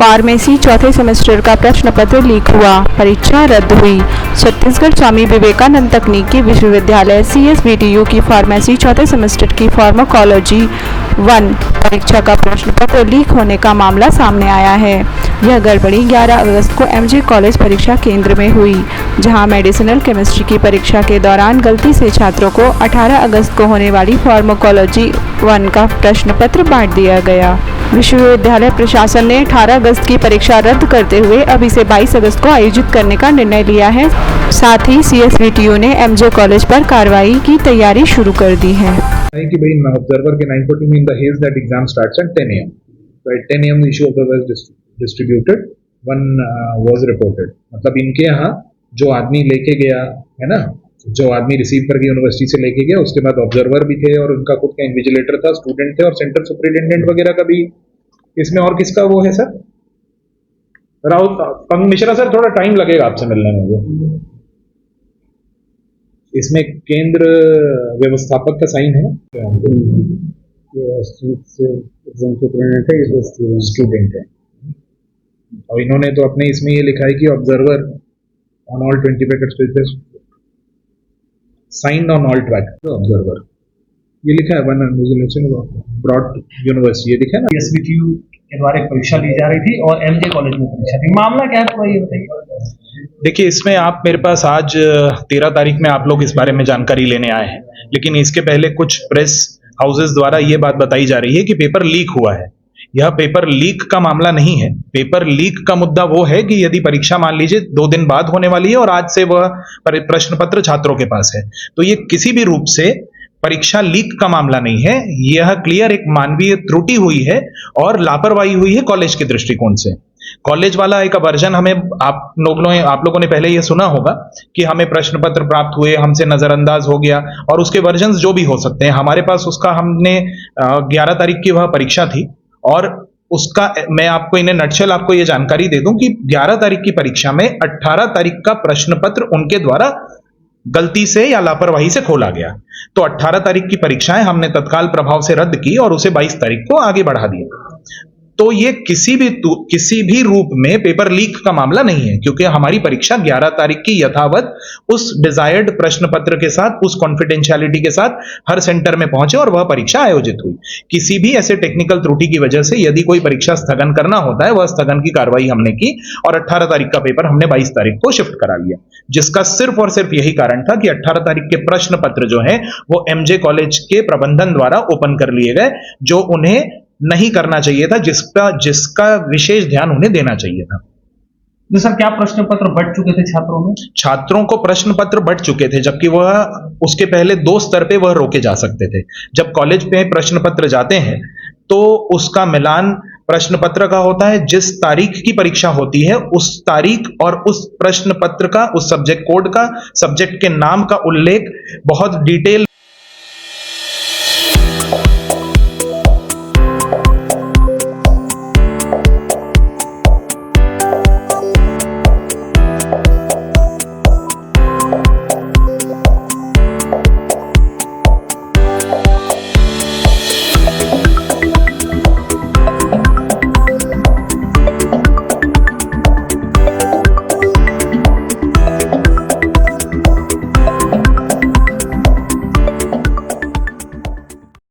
Pharmacy चौथे semester का प्रश्न पत्र लीक हुआ, परीक्षा रद्द हुई। छत्तीसगढ़ स्वामी विवेकानंद तकनीकी विश्वविद्यालय CSVTU की फार्मेसी चौथे सेमेस्टर की फार्माकोलॉजी 1 परीक्षा का प्रश्न पत्र लीक होने का मामला सामने आया है। यह गड़बड़ी 11 अगस्त को MJ कॉलेज परीक्षा केंद्र में हुई, जहां मेडिसिनल केमिस्ट्री की परीक्षा के दौरान गलती से छात्रों को 18 अगस्त को होने वाली फार्माकोलॉजी 1 का प्रश्न पत्र बांट दिया गया। विश्वविद्यालय प्रशासन ने 18 अगस्त की परीक्षा रद्द करते हुए अब इसे 22 अगस्त को आयोजित करने का निर्णय लिया है। साथ ही CSVTU ने MJ कॉलेज पर कार्रवाई की तैयारी शुरू कर दी है। कि भाई ऑब्जर्वर के 9:40 में in the hedge that exam starts at 10 AM. So at 10 AM the issue of the was distributed, one was reported. मतलब इनके यहाँ जो आदमी लेके गया है ना, जो आदमी रिसीव करके यूनिवर्सिटी से लेके गया, उसके बाद ऑब्जर्वर भी थे और उनका खुद का इन्विजिलेटर था, स्टूडेंट थे और सेंटर सुपरिटेंडेंट वगैरह का भी इसमें। और किसका वो है सर? राउत पंग मिश्रा सर, थोड़ा टाइम लगेगा आपसे मिलने में मुझे। इसमें केंद्र व्यवस्थापक का साइन है, स्टूडेंट है। और इन्होंने तो अपने इसमें ये लिखा है कि observer on all 20 packets signed on all track observer, ये लिखा है। ब्रॉड यूनिवर्सिटी ये लिखा है ना। CSVTU के द्वारा एक परीक्षा ली जा रही थी और MJ कॉलेज में परीक्षा थी। मामला क्या है थोड़ा ये बताइए। देखिए, इसमें आप मेरे पास आज 13 तारीख में आप लोग इस बारे में जानकारी लेने आए हैं, लेकिन इसके पहले कुछ प्रेस हाउसेस द्वारा ये बात बताई जा रही है कि पेपर लीक हुआ है। यह पेपर लीक का मामला नहीं है। पेपर लीक का मुद्दा वो है कि यदि परीक्षा मान लीजिए 2 दिन बाद होने वाली है और आज से वह प्रश्न पत्र छात्रों के पास है, तो ये किसी भी रूप से परीक्षा लीक का मामला नहीं है। यह क्लियर एक मानवीय त्रुटि हुई है और लापरवाही हुई है कॉलेज के दृष्टिकोण से। कॉलेज वाला एक वर्जन हमें आप लोगों ने पहले यह सुना होगा कि हमें प्रश्न पत्र प्राप्त हुए, हमसे नजरअंदाज हो गया, और उसके वर्जन जो भी हो सकते हैं। हमारे पास उसका हमने 11 तारीख की वह परीक्षा थी और उसका मैं आपको इन्हें नटशल आपको यह जानकारी दे दूं कि 11 तारीख की परीक्षा में 18 तारीख का प्रश्न पत्र उनके द्वारा गलती से या लापरवाही से खोला गया। तो 18 तारीख की परीक्षाएं हमने तत्काल प्रभाव से रद्द की और उसे 22 तारीख को आगे बढ़ा दिया। तो ये किसी भी रूप में पेपर लीक का मामला नहीं है, क्योंकि हमारी परीक्षा 11 तारीख की यथावत उस डिजायर्ड प्रश्न पत्र के साथ, उस कॉन्फिडेंशियलिटी के साथ हर सेंटर में पहुंचे और वह परीक्षा आयोजित हुई। किसी भी ऐसे टेक्निकल त्रुटि की वजह से यदि कोई परीक्षा स्थगन करना होता है, वह स्थगन की कार्रवाई हमने की और 18 तारीख का पेपर हमने 22 तारीख को शिफ्ट करा लिया, जिसका सिर्फ और सिर्फ यही कारण था कि 18 तारीख के प्रश्न पत्र जो है वो MJ कॉलेज के प्रबंधन द्वारा ओपन कर लिए गए, जो उन्हें नहीं करना चाहिए था, जिसका विशेष ध्यान उन्हें देना चाहिए था। तो सर, क्या प्रश्न पत्र बंट चुके थे छात्रों में? छात्रों को प्रश्न पत्र बंट चुके थे, जबकि वह उसके पहले 2 स्तर पे वह रोके जा सकते थे। जब कॉलेज पे प्रश्न पत्र जाते हैं तो उसका मिलान प्रश्न पत्र का होता है, जिस तारीख की परीक्षा होती है उस तारीख और उस प्रश्न पत्र का, उस सब्जेक्ट कोड का, सब्जेक्ट के नाम का उल्लेख बहुत डिटेल